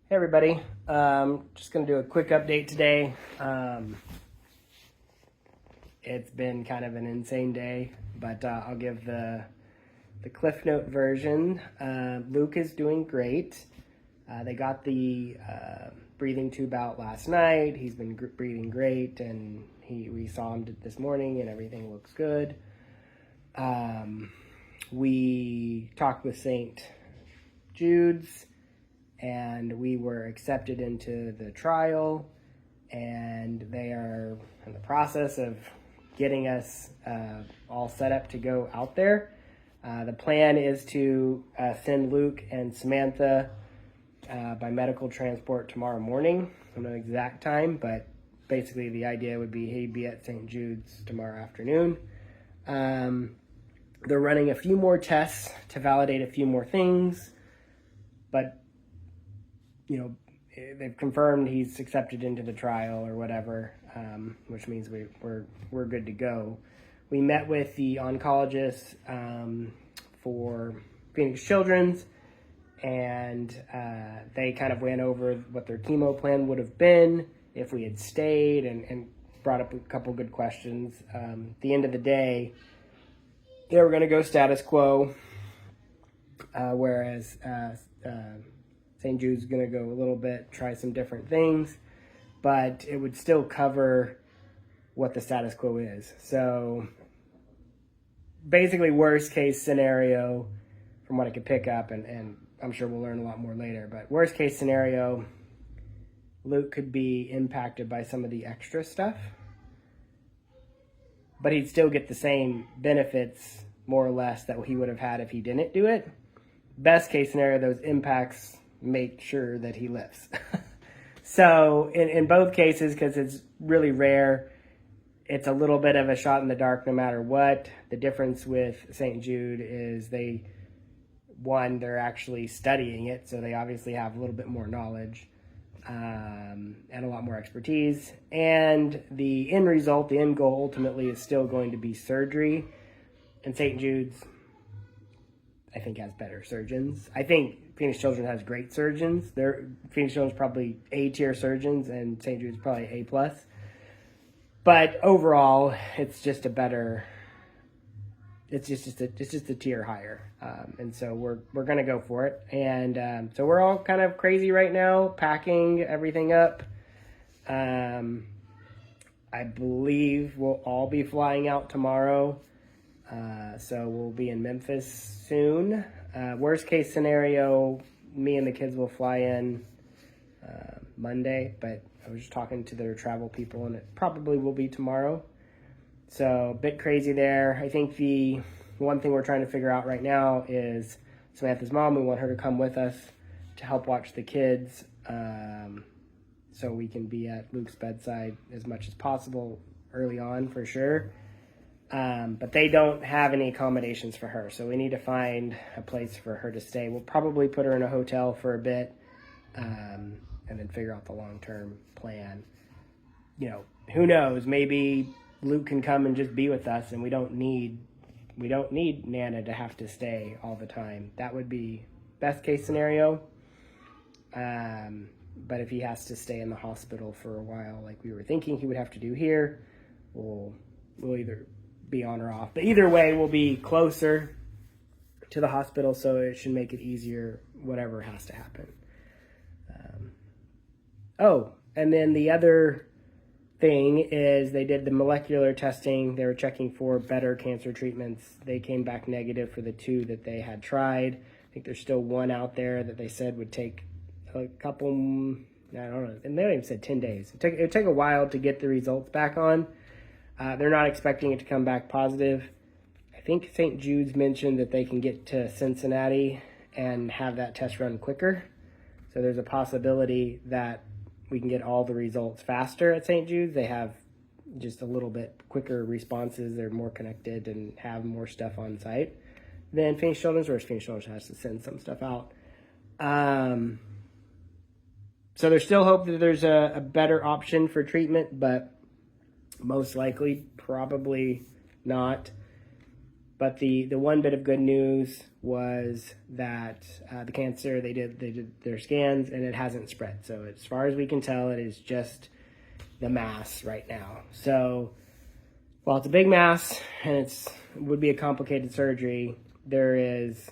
Hey everybody, just going to do a quick update today. It's been kind of an insane day, but I'll give the Cliff Note version. Luke is doing great. They got the breathing tube out last night. He's been breathing great, and we saw him this morning, and everything looks good. We talked with St. Jude's, and we were accepted into the trial, and they are in the process of getting us all set up to go out there. The plan is to send Luke and Samantha by medical transport tomorrow morning. I don't know the exact time, but basically the idea would be he'd be at St. Jude's tomorrow afternoon. They're running a few more tests to validate a few more things, but they've confirmed he's accepted into the trial or whatever, which means we're good to go. We met with the oncologists for Phoenix Children's, and they kind of went over what their chemo plan would have been if we had stayed, and brought up a couple good questions. At the end of the day, they were going to go status quo, whereas St. Jude's going to go a little bit, try some different things, but it would still cover what the status quo is. So basically, worst case scenario, from what I could pick up, and I'm sure we'll learn a lot more later, but worst case scenario, Luke could be impacted by some of the extra stuff, but he'd still get the same benefits, more or less, that he would have had if he didn't do it. Best case scenario, those impacts make sure that he lives. So in both cases, because it's really rare, it's a little bit of a shot in the dark no matter what. The difference with St. Jude is they're actually studying it, so they obviously have a little bit more knowledge and a lot more expertise. And the end result, the end goal ultimately is still going to be surgery. And St. Jude's, I think, has better surgeons. I think Phoenix Children's has great surgeons. Phoenix Children's probably A-tier surgeons, and St. Jude's probably A+. But overall, it's just a better. It's just a tier higher, and so we're gonna go for it. And so we're all kind of crazy right now, packing everything up. I believe we'll all be flying out tomorrow. So we'll be in Memphis soon. Worst case scenario, me and the kids will fly in Monday, but I was just talking to their travel people, and it probably will be tomorrow. So a bit crazy there. I think the one thing we're trying to figure out right now is Samantha's mom. We want her to come with us to help watch the kids, so we can be at Luke's bedside as much as possible early on for sure. But they don't have any accommodations for her, so we need to find a place for her to stay. We'll probably put her in a hotel for a bit, and then figure out the long-term plan. Who knows? Maybe Luke can come and just be with us, and we don't need Nana to have to stay all the time. That would be best case scenario. But if he has to stay in the hospital for a while, like we were thinking he would have to do here, we'll either be on or off. But either way, we'll be closer to the hospital, so it should make it easier, whatever has to happen. And then the other thing is they did the molecular testing. They were checking for better cancer treatments. They came back negative for the 2 that they had tried. I think there's still 1 out there that they said would take a couple, I don't know, and they even said 10 days. It would take a while to get the results back on. They're not expecting it to come back positive. I think St. Jude's mentioned that they can get to Cincinnati and have that test run quicker. So there's a possibility that we can get all the results faster at St. Jude's. They have just a little bit quicker responses. They're more connected and have more stuff on site than Phoenix Children's, whereas Phoenix Children's has to send some stuff out. So there's still hope that there's a better option for treatment, but most likely probably not. But But the one bit of good news was that the cancer, they did their scans and it hasn't spread. So as far as we can tell, it is just the mass right now. So while it's a big mass and it would be a complicated surgery, there's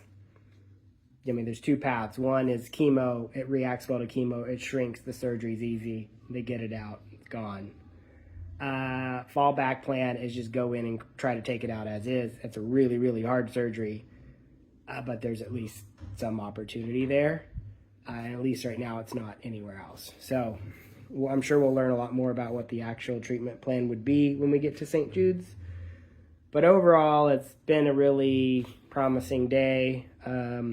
two paths. One is chemo. It reacts well to chemo. It shrinks. The surgery's easy. They get it out. It's gone. Fallback plan is just go in and try to take it out as is. It's a really, really hard surgery, but there's at least some opportunity there. And at least right now it's not anywhere else. So I'm sure we'll learn a lot more about what the actual treatment plan would be when we get to St. Jude's. But overall, it's been a really promising day. A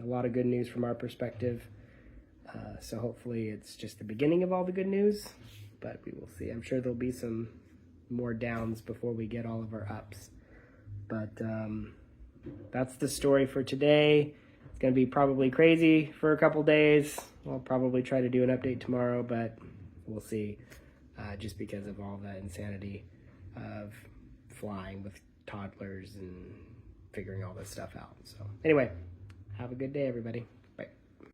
lot of good news from our perspective. So hopefully it's just the beginning of all the good news, but we will see. I'm sure there'll be some more downs before we get all of our ups. But that's the story for today. It's going to be probably crazy for a couple days. I'll probably try to do an update tomorrow, but we'll see, just because of all the insanity of flying with toddlers and figuring all this stuff out. So anyway, have a good day, everybody.